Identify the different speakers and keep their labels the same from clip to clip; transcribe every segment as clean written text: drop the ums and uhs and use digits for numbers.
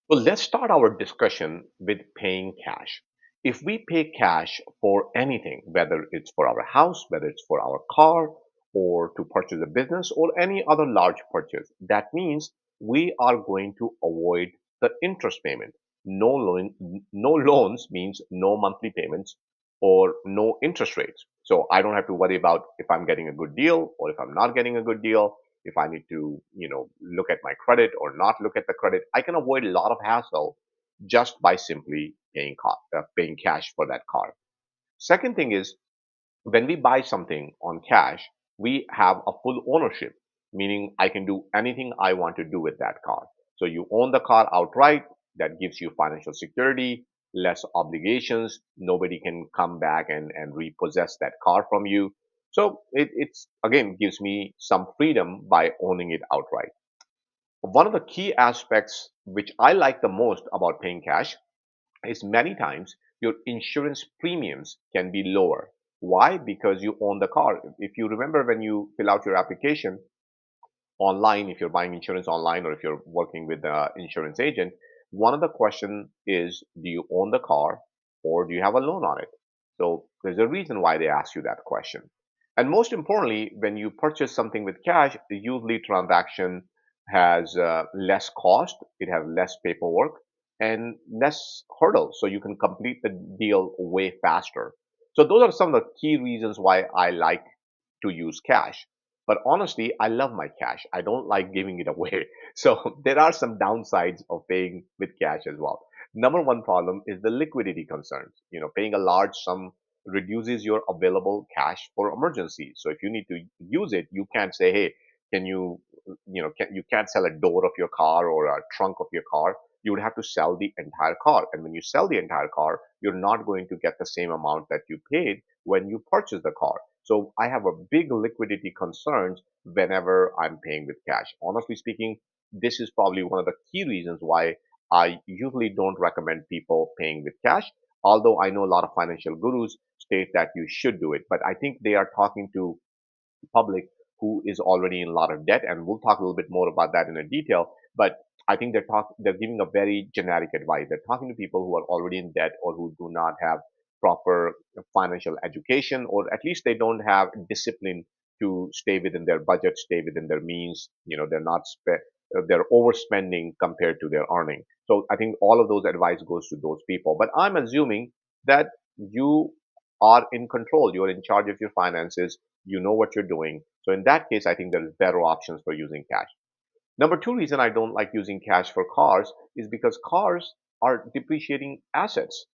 Speaker 1: Well, let's start our discussion with paying cash. If we pay cash for anything, whether it's for our house, whether it's for our car, or to purchase a business or any other large purchase, that means we are going to avoid the interest payment. No loans means no monthly payments or no interest rates. So I don't have to worry about if I'm getting a good deal or if I'm not getting a good deal, if I need to, look at my credit or not look at the credit. I can avoid a lot of hassle just by simply paying cash for that car. Second thing is, when we buy something on cash, we have a full ownership, meaning I can do anything I want to do with that car. So you own the car outright. That gives you financial security, less obligations. Nobody can come back and repossess that car from you. So it's again gives me some freedom by owning it outright. One of the key aspects which I like the most about paying cash is many times your insurance premiums can be lower. Why? Because you own the car. If you remember when you fill out your application online, if you're buying insurance online or if you're working with the insurance agent, one of the question is, do you own the car or do you have a loan on it? So there's a reason why they ask you that question. And most importantly, when you purchase something with cash, the usually transaction has less cost, it has less paperwork, and less hurdles. So you can complete the deal way faster. So those are some of the key reasons why I like to use cash. But honestly, I love my cash. I don't like giving it away. So there are some downsides of paying with cash as well. Number one problem is the liquidity concerns. Paying a large sum reduces your available cash for emergencies. So if you need to use it, you can't say, hey, can you, you can't sell a door of your car or a trunk of your car. You would have to sell the entire car. And when you sell the entire car, you're not going to get the same amount that you paid when you purchased the car. So I have a big liquidity concerns whenever I'm paying with cash. Honestly speaking, this is probably one of the key reasons why I usually don't recommend people paying with cash. Although I know a lot of financial gurus state that you should do it, but I think they are talking to public who is already in a lot of debt, and we'll talk a little bit more about that in a detail. But I think they're giving a very generic advice. They're talking to people who are already in debt or who do not have proper financial education, or at least they don't have discipline to stay within their budget, stay within their means. They're overspending compared to their earning. So I think all of those advice goes to those people. But I'm assuming that you are in control. You're in charge of your finances, you know what you're doing. So in that case, I think there's better options for using cash. Number two reason I don't like using cash for cars is because cars are depreciating assets.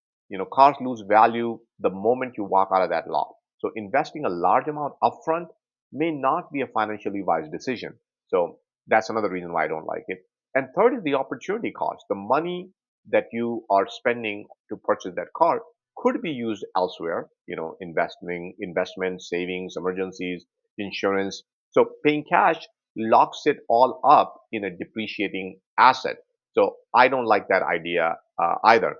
Speaker 1: Cars lose value the moment you walk out of that lot. So investing a large amount upfront may not be a financially wise decision. So that's another reason why I don't like it. And third is the opportunity cost. The money that you are spending to purchase that car could be used elsewhere, investment, savings, emergencies, insurance. So paying cash locks it all up in a depreciating asset. So I don't like that idea either.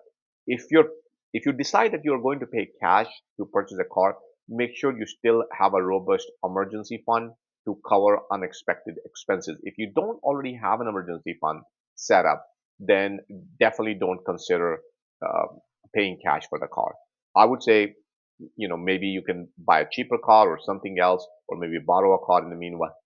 Speaker 1: If you're if you decide that you're going to pay cash to purchase a car, make sure you still have a robust emergency fund to cover unexpected expenses. If you don't already have an emergency fund set up, then definitely don't consider uh, paying cash for the car. I would say, maybe you can buy a cheaper car or something else, or maybe borrow a car in the meanwhile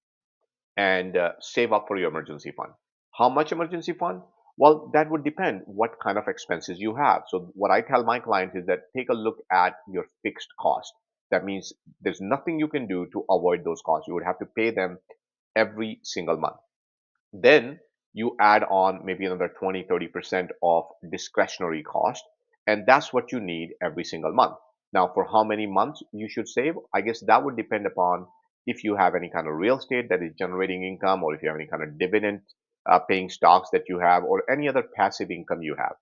Speaker 1: and save up for your emergency fund. How much emergency fund? Well, that would depend what kind of expenses you have. So what I tell my clients is that take a look at your fixed cost. That means there's nothing you can do to avoid those costs. You would have to pay them every single month. Then you add on maybe another 20, 30% of discretionary cost, and that's what you need every single month. Now, for how many months you should save, I guess that would depend upon if you have any kind of real estate that is generating income, or if you have any kind of dividend paying stocks that you have, or any other passive income you have.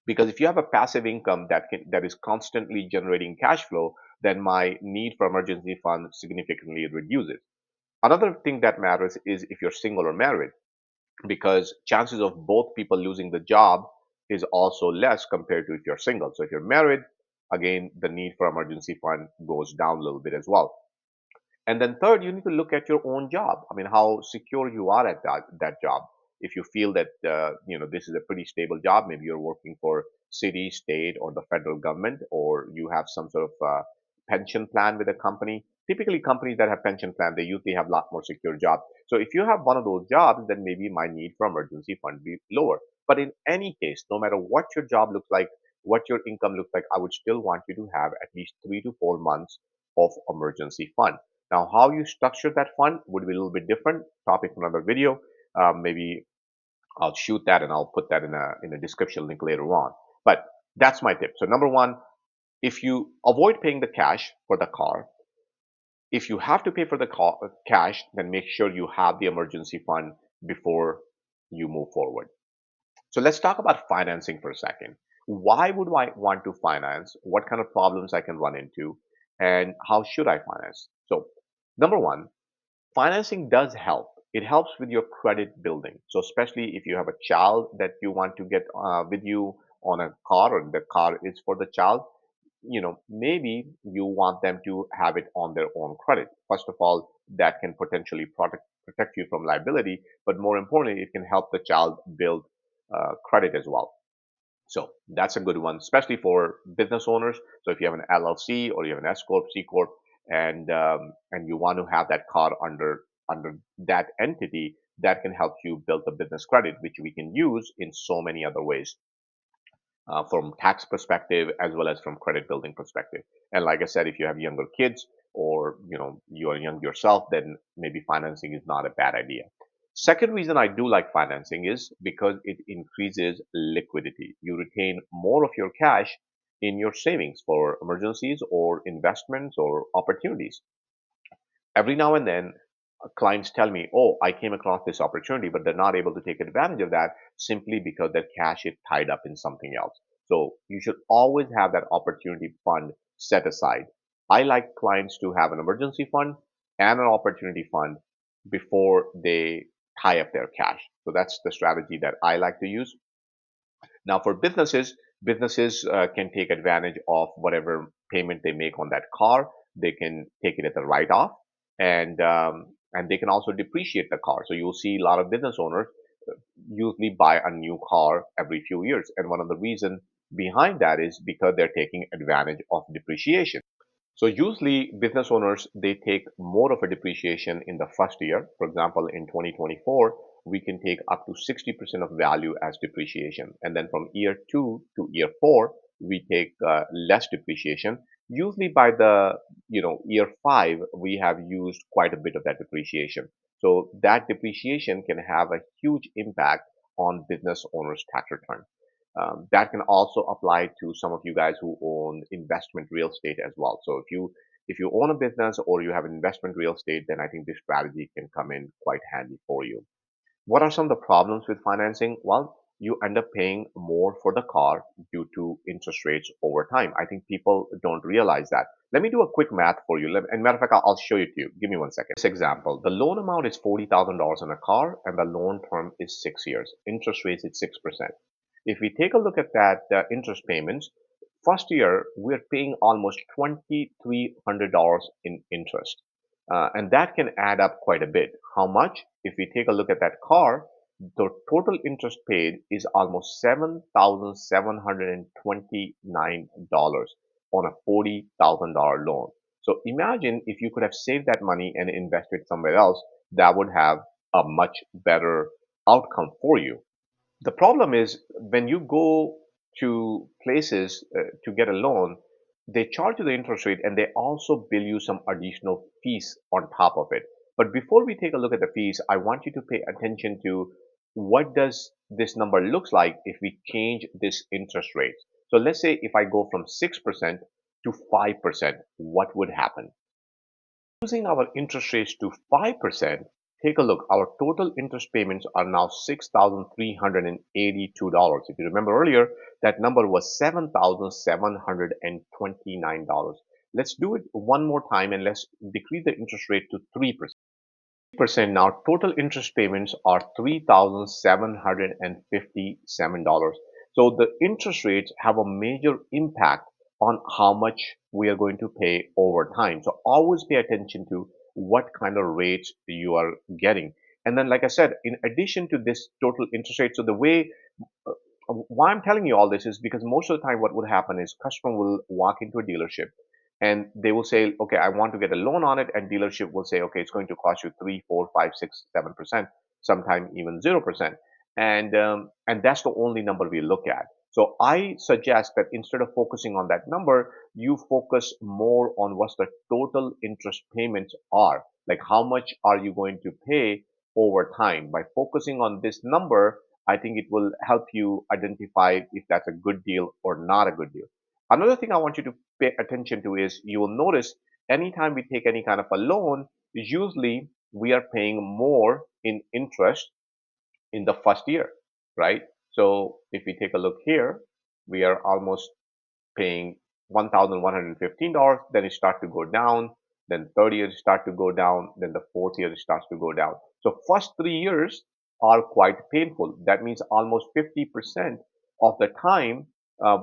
Speaker 1: Because if you have a passive income that is constantly generating cash flow, then my need for emergency fund significantly reduces. Another thing that matters is if you're single or married, because chances of both people losing the job is also less compared to if you're single. So if you're married, again, the need for emergency fund goes down a little bit as well. And then third, you need to look at your own job. I mean, how secure you are at that job. If you feel that this is a pretty stable job, maybe you're working for city, state, or the federal government, or you have some sort of pension plan with a company. Typically, companies that have pension plan, they usually have a lot more secure jobs. So if you have one of those jobs, then maybe my need for emergency fund be lower. But in any case, no matter what your job looks like, what your income looks like, I would still want you to have at least 3 to 4 months of emergency fund. Now, how you structure that fund would be a little bit different. Topic for another video. Maybe I'll shoot that and I'll put that in a description link later on. But that's my tip. So number one, if you avoid paying the cash for the car, if you have to pay for the cash, then make sure you have the emergency fund before you move forward. So let's talk about financing for a second. Why would I want to finance? What kind of problems I can run into? And how should I finance? So, number one, financing does help. It helps with your credit building. So, especially if you have a child that you want to get with you on a car, or the car is for the child, maybe you want them to have it on their own credit. First of all, that can potentially protect you from liability, but more importantly, it can help the child build credit as well. So that's a good one, especially for business owners. So if you have an LLC or you have an S corp, C corp, and you want to have that car under that entity, that can help you build the business credit, which we can use in so many other ways, from tax perspective as well as from credit building perspective. And like I said, if you have younger kids, or you are young yourself, then maybe financing is not a bad idea. Second reason I do like financing is because it increases liquidity. You retain more of your cash in your savings for emergencies or investments or opportunities. Every now and then, clients tell me, oh, I came across this opportunity, but they're not able to take advantage of that simply because their cash is tied up in something else. So you should always have that opportunity fund set aside. I like clients to have an emergency fund and an opportunity fund before they tie up their cash. So that's the strategy that I like to use. Now, for businesses can take advantage of whatever payment they make on that car. They can take it as a write-off, and they can also depreciate the car. So you'll see a lot of business owners usually buy a new car every few years, and one of the reasons behind that is because they're taking advantage of depreciation. So usually business owners, they take more of a depreciation in the first year. For example, in 2024, we can take up to 60% of value as depreciation. And then from year two to year four, we take less depreciation. Usually by the year five, we have used quite a bit of that depreciation. So that depreciation can have a huge impact on business owners' tax return. That can also apply to some of you guys who own investment real estate as well. So if you own a business or you have investment real estate, then I think this strategy can come in quite handy for you. What are some of the problems with financing? Well, you end up paying more for the car due to interest rates over time. I think people don't realize that. Let me do a quick math for you. And matter of fact, I'll show you to you. Give me 1 second. This example, the loan amount is $40,000 on a car, and the loan term is 6 years. Interest rate is 6%. If we take a look at that interest payments, first year we're paying almost $2,300 in interest, and that can add up quite a bit. How much? If we take a look at that car, the total interest paid is almost $7,729 on a $40,000 loan. So imagine if you could have saved that money and invested somewhere else, that would have a much better outcome for you. The problem is when you go to places to get a loan, they charge you the interest rate and they also bill you some additional fees on top of it. But before we take a look at the fees, I want you to pay attention to what does this number looks like if we change this interest rate. So let's say if I go from 6% to 5%, what would happen? Using our interest rates to 5%, take a look. Our total interest payments are now $6,382. If you remember earlier, that number was $7,729. Let's do it one more time and let's decrease the interest rate to 3%. Now, total interest payments are $3,757. So the interest rates have a major impact on how much we are going to pay over time. So always pay attention to what kind of rates you are getting. And then, like I said, in addition to this total interest rate, so the way uh, why I'm telling you all this is because most of the time what would happen is customer will walk into a dealership and they will say, okay, I want to get a loan on it, and dealership will say, okay, it's going to cost you 3, 4, 5, 6, 7%, sometime even 0%, and that's the only number we look at. So I suggest that instead of focusing on that number, you focus more on what's the total interest payments are, like how much are you going to pay over time. By focusing on this number, I think it will help you identify if that's a good deal or not a good deal. Another thing I want you to pay attention to is you will notice anytime we take any kind of a loan, usually we are paying more in interest in the first year, right? So if we take a look here, we are almost paying $1,115, then it starts to go down, then third year it starts to go down, then the fourth year it starts to go down. So first 3 years are quite painful. That means almost 50% of the time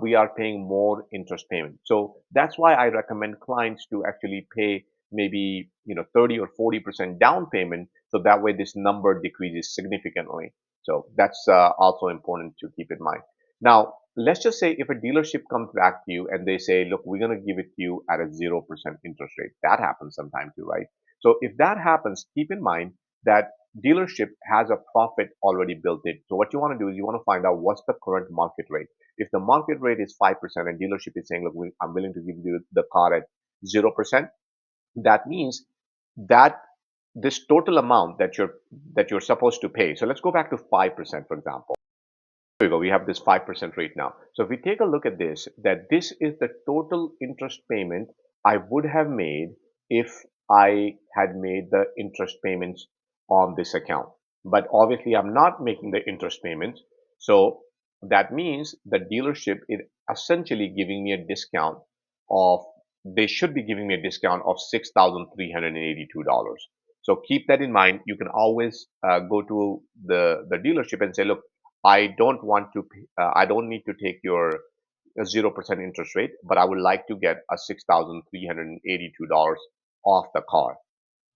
Speaker 1: we are paying more interest payment. So that's why I recommend clients to actually pay maybe 30 or 40% down payment, so that way this number decreases significantly. So that's also important to keep in mind. Now, let's just say if a dealership comes back to you and they say, look, we're going to give it to you at a 0% interest rate. That happens sometime too, right? So if that happens, keep in mind that dealership has a profit already built in. So what you want to do is you want to find out what's the current market rate. If the market rate is 5% and dealership is saying, look, I'm willing to give you the car at 0%, that means that this total amount that you're supposed to pay. So let's go back to 5%, for example. There we go. We have this 5% rate now. So if we take a look at this, that this is the total interest payment I would have made if I had made the interest payments on this account. But obviously, I'm not making the interest payments. So that means the dealership is essentially giving me a discount of, they should be giving me a discount of $6,382. So keep that in mind. You can always go to the dealership and say, look, I don't need to take your 0% interest rate, but I would like to get a $6,382 off the car.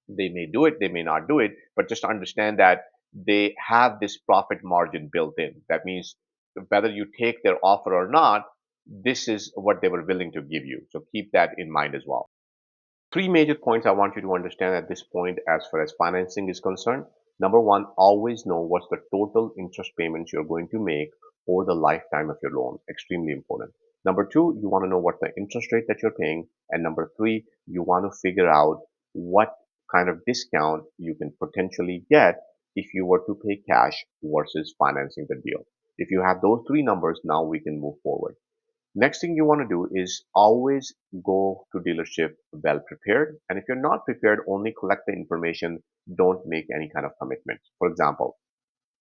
Speaker 1: They may do it, they may not do it, but just understand that they have this profit margin built in. That means whether you take their offer or not, this is what they were willing to give you. So keep that in mind as well. Three major points I want you to understand at this point as far as financing is concerned. Number one, always know what's the total interest payments you're going to make over the lifetime of your loan. Extremely important. Number two, you want to know what the interest rate that you're paying. And number three, you want to figure out what kind of discount you can potentially get if you were to pay cash versus financing the deal. If you have those three numbers, now we can move forward. Next thing you want to do is always go to dealership well prepared. And if you're not prepared, only collect the information. Don't make any kind of commitments. For example,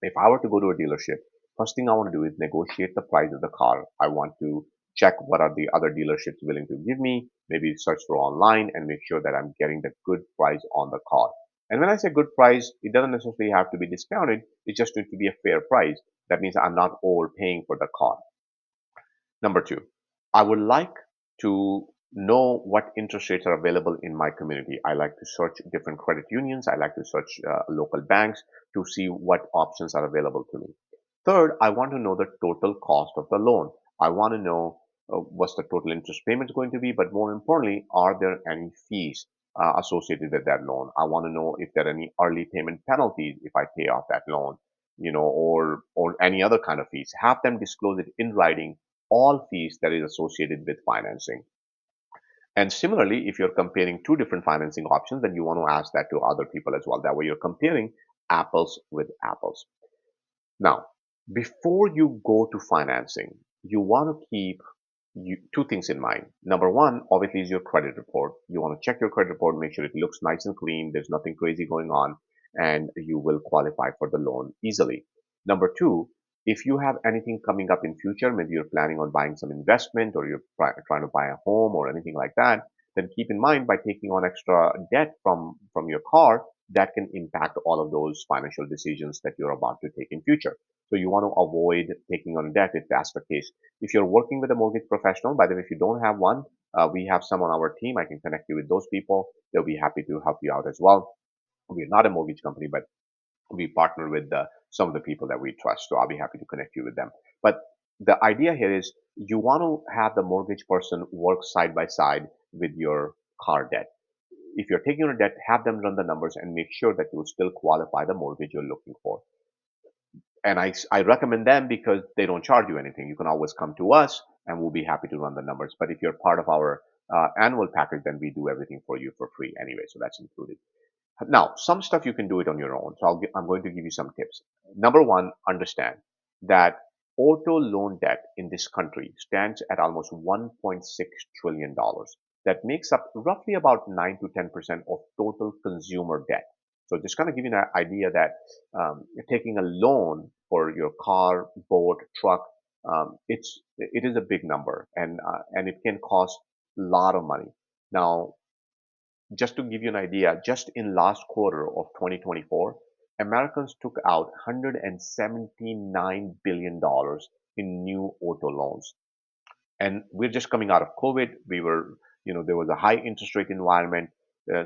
Speaker 1: if I were to go to a dealership, first thing I want to do is negotiate the price of the car. I want to check what are the other dealerships willing to give me, maybe search for online and make sure that I'm getting the good price on the car. And when I say good price, it doesn't necessarily have to be discounted. It just needs to be a fair price. That means I'm not overpaying for the car. Number two, I would like to know what interest rates are available in my community. I like to search different credit unions. I like to search local banks to see what options are available to me. Third, I want to know the total cost of the loan. I want to know what's the total interest payment going to be, but more importantly, are there any fees associated with that loan? I want to know if there are any early payment penalties if I pay off that loan, or any other kind of fees. Have them disclose it in writing, all fees that is associated with financing. And similarly, if you're comparing two different financing options, then you want to ask that to other people as well. That way you're comparing apples with apples. Now, before you go to financing, you want to keep two things in mind. Number one, obviously, is your credit report. You want to check your credit report, make sure it looks nice and clean, there's nothing crazy going on, and you will qualify for the loan easily. Number two, if you have anything coming up in future, maybe you're planning on buying some investment or you're trying to buy a home or anything like that, then keep in mind by taking on extra debt from your car, that can impact all of those financial decisions that you're about to take in future. So you want to avoid taking on debt if that's the case. If you're working with a mortgage professional, by the way, if you don't have one, we have some on our team. I can connect you with those people. They'll be happy to help you out as well. We're not a mortgage company, but We partner with some of the people that we trust. So I'll be happy to connect you with them. But the idea here is you want to have the mortgage person work side by side with your car debt. If you're taking on a debt, have them run the numbers and make sure that you still qualify the mortgage you're looking for. And I recommend them because they don't charge you anything. You can always come to us and we'll be happy to run the numbers. But if you're part of our annual package, then we do everything for you for free anyway. So that's included. Now, some stuff you can do it on your own. So I'm going to give you some tips. Number one, understand that auto loan debt in this country stands at almost $1.6 trillion. That makes up roughly about 9 to 10% of total consumer debt. So just kind of give you an idea that taking a loan for your car, boat, truck, it is a big number, and it can cost a lot of money. Now, just to give you an idea, just in last quarter of 2024, Americans took out $179 billion dollars in new auto loans. And we're just coming out of COVID. There was a high interest rate environment,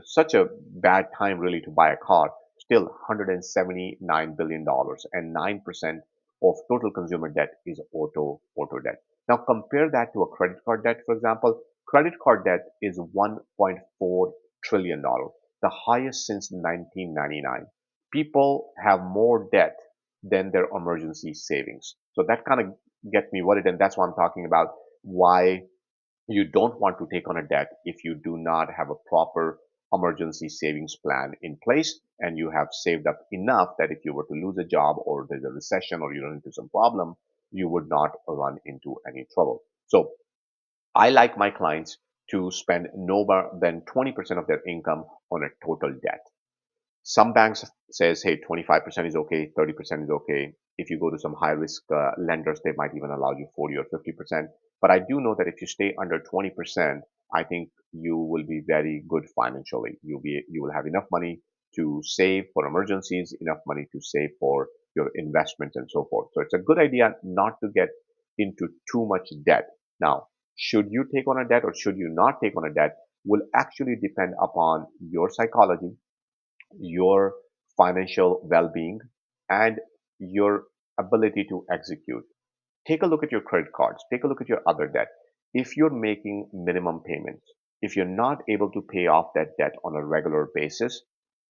Speaker 1: such a bad time really to buy a car. Still $179 billion dollars, and 9% of total consumer debt is auto debt. Now compare that to a credit card debt, for example. Credit card debt is $1.4 trillion dollars, the highest since 1999. People have more debt than their emergency savings. So that kind of gets me worried, and that's why I'm talking about why you don't want to take on a debt if you do not have a proper emergency savings plan in place and you have saved up enough that if you were to lose a job or there's a recession or you run into some problem, you would not run into any trouble. So I like my clients to spend no more than 20% of their income on a total debt. Some banks says, hey, 25% is okay, 30% is okay. If you go to some high risk lenders, they might even allow you 40 or 50%. But I do know that if you stay under 20%, I think you will be very good financially. You will have enough money to save for emergencies, enough money to save for your investments and so forth. So it's a good idea not to get into too much debt. Now, should you take on a debt or should you not take on a debt will actually depend upon your psychology, your financial well-being, and your ability to execute. Take a look at your credit cards. Take a look at your other debt. If you're making minimum payments, if you're not able to pay off that debt on a regular basis,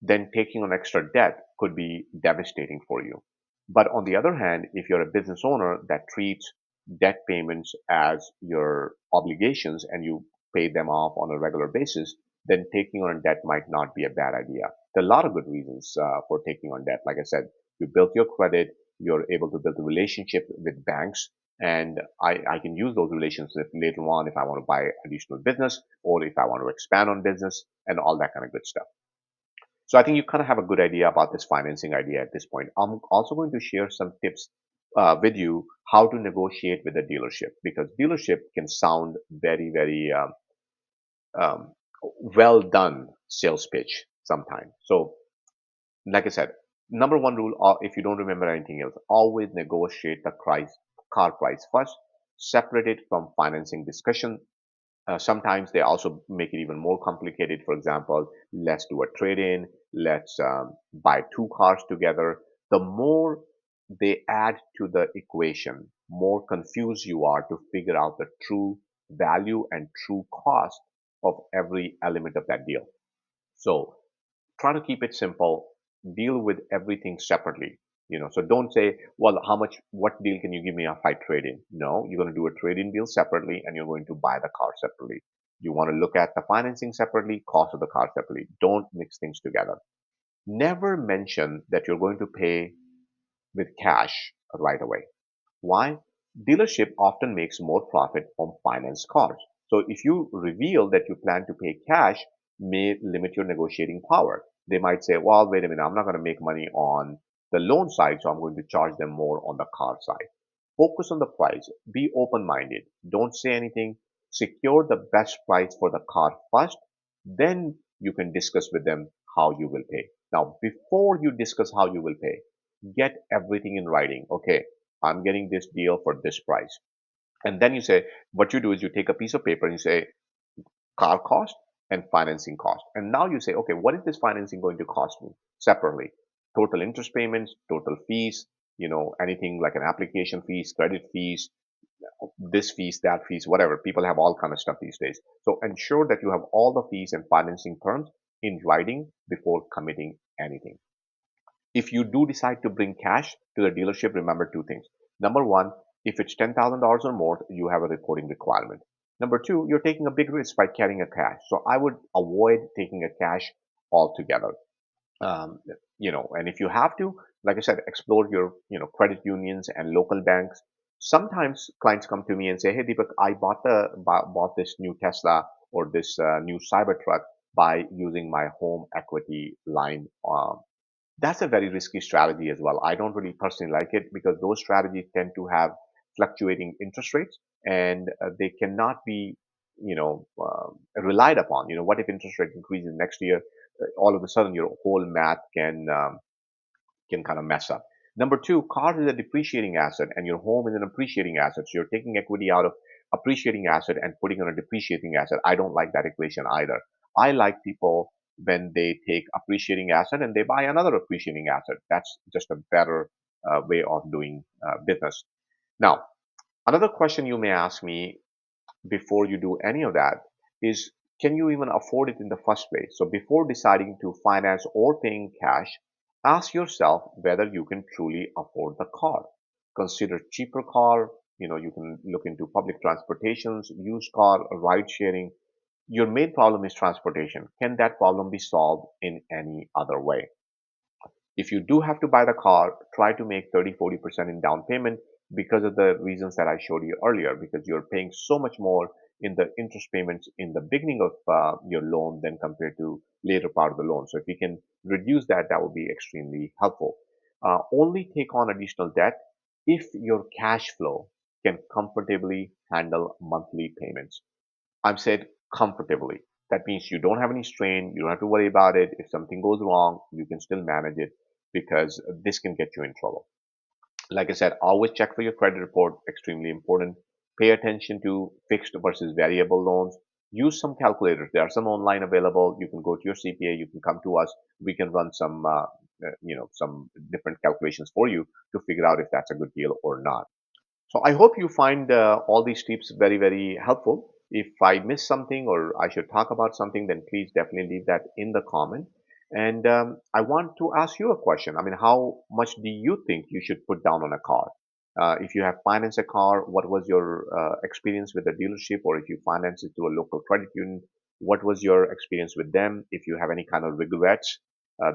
Speaker 1: then taking on extra debt could be devastating for you. But on the other hand, if you're a business owner that treats debt payments as your obligations and you pay them off on a regular basis, then taking on debt might not be a bad idea. There are a lot of good reasons for taking on debt. Like I said, you built your credit, you're able to build a relationship with banks, and I can use those relationships later on if I want to buy additional business or if I want to expand on business and all that kind of good stuff. So I think you kind of have a good idea about this financing idea at this point. I'm also going to share some tips with you how to negotiate with a dealership, because dealership can sound very, very um, well done sales pitch sometimes. So like I said, number one rule, if you don't remember anything else, always negotiate the car price first, separate it from financing discussion. Sometimes they also make it even more complicated. For example, let's do a trade-in, let's buy two cars together. The more they add to the equation, more confused you are to figure out the true value and true cost of every element of that deal. So try to keep it simple, deal with everything separately. So don't say, well, what deal can you give me if I trade in? No, you're going to do a trade in deal separately and you're going to buy the car separately. You want to look at the financing separately, cost of the car separately. Don't mix things together. Never mention that you're going to pay with cash right away. Why? Dealership often makes more profit from finance cars. So if you reveal that you plan to pay cash, may limit your negotiating power. They might say, well, wait a minute, I'm not going to make money on the loan side, so I'm going to charge them more on the car side. Focus on the price. Be open-minded. Don't say anything. Secure the best price for the car first. Then you can discuss with them how you will pay. Now, before you discuss how you will pay, get everything in writing. Okay, I'm getting this deal for this price. And then you say, what you do is you take a piece of paper and you say car cost and financing cost. And now you say, okay, what is this financing going to cost me separately? total interest payments, total fees, anything like an application fees, credit fees, this fees, that fees, whatever. People have all kind of stuff these days. So ensure that you have all the fees and financing terms in writing before committing anything. If you do decide to bring cash to the dealership, remember two things. Number one, if it's $10,000 or more, you have a reporting requirement. Number two, you're taking a big risk by carrying a cash. So I would avoid taking a cash altogether. Um, and if you have to, like I said, explore your, credit unions and local banks. Sometimes clients come to me and say, "Hey, Deepak, I bought this new Tesla or this new Cybertruck by using my home equity line." That's a very risky strategy as well. I don't really personally like it because those strategies tend to have fluctuating interest rates and they cannot be, relied upon. What if interest rate increases next year? All of a sudden, your whole math can kind of mess up. Number two, cars is a depreciating asset and your home is an appreciating asset. So you're taking equity out of appreciating asset and putting on a depreciating asset. I don't like that equation either. I like people when they take appreciating asset and they buy another appreciating asset. That's just a better way of doing business. Now, another question you may ask me before you do any of that is, can you even afford it in the first place? So before deciding to finance or paying cash, ask yourself whether you can truly afford the car. Consider cheaper car. You can look into public transportations, used car, ride sharing. Your main problem is transportation. Can that problem be solved in any other way? If you do have to buy the car, try to make 30-40% in down payment because of the reasons that I showed you earlier, because you're paying so much more in the interest payments in the beginning of your loan than compared to later part of the loan. So if you can reduce that, that would be extremely helpful. Only take on additional debt if your cash flow can comfortably handle monthly payments. I've said comfortably. That means you don't have any strain. You don't have to worry about it. If something goes wrong, you can still manage it because this can get you in trouble. Like I said, always check for your credit report. Extremely important. Pay attention to fixed versus variable loans. Use some calculators. There are some online available. You can go to your CPA. You can come to us. We can run some different calculations for you to figure out if that's a good deal or not. So I hope you find all these tips very, very helpful. If I miss something or I should talk about something, then please definitely leave that in the comment. And I want to ask you a question. I mean, how much do you think you should put down on a car? If you have financed a car, what was your experience with the dealership? Or if you finance it to a local credit union, what was your experience with them? If you have any kind of regrets,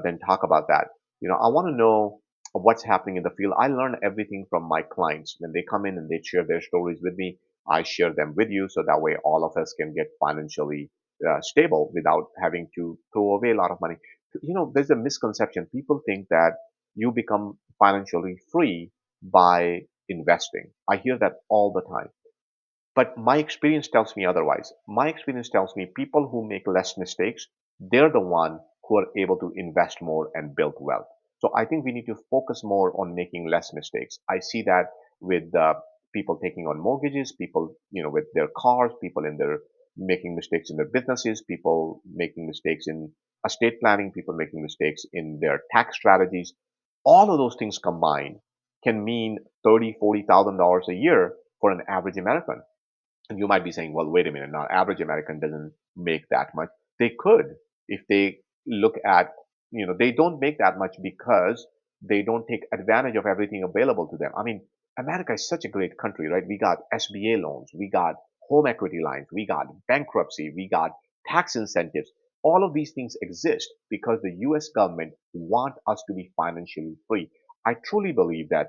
Speaker 1: then talk about that. I want to know what's happening in the field. I learn everything from my clients. When they come in and they share their stories with me, I share them with you so that way all of us can get financially stable without having to throw away a lot of money. There's a misconception. People think that you become financially free by investing. I hear that all the time. But my experience tells me otherwise. My experience tells me people who make less mistakes, they're the one who are able to invest more and build wealth. So I think we need to focus more on making less mistakes. I see that with people taking on mortgages, people, with their cars, people in their making mistakes in their businesses, people making mistakes in estate planning, people making mistakes in their tax strategies. All of those things combined can mean 30, $40,000 a year for an average American. And you might be saying, well, wait a minute, now average American doesn't make that much. They could if they look at, they don't make that much because they don't take advantage of everything available to them. I mean, America is such a great country, right? We got SBA loans, we got home equity lines, we got bankruptcy, we got tax incentives. All of these things exist because the US government want us to be financially free. I truly believe that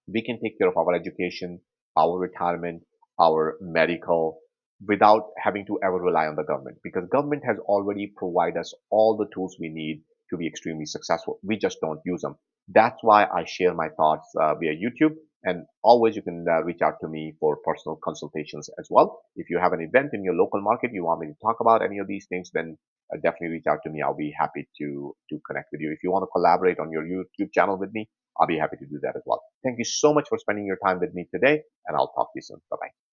Speaker 1: we can take care of our education, our retirement, our medical without having to ever rely on the government because government has already provided us all the tools we need to be extremely successful. We just don't use them. That's why I share my thoughts via YouTube. And always you can reach out to me for personal consultations as well. If you have an event in your local market, you want me to talk about any of these things, then definitely reach out to me. I'll be happy to connect with you. If you want to collaborate on your YouTube channel with me, I'll be happy to do that as well. Thank you so much for spending your time with me today, and I'll talk to you soon. Bye bye.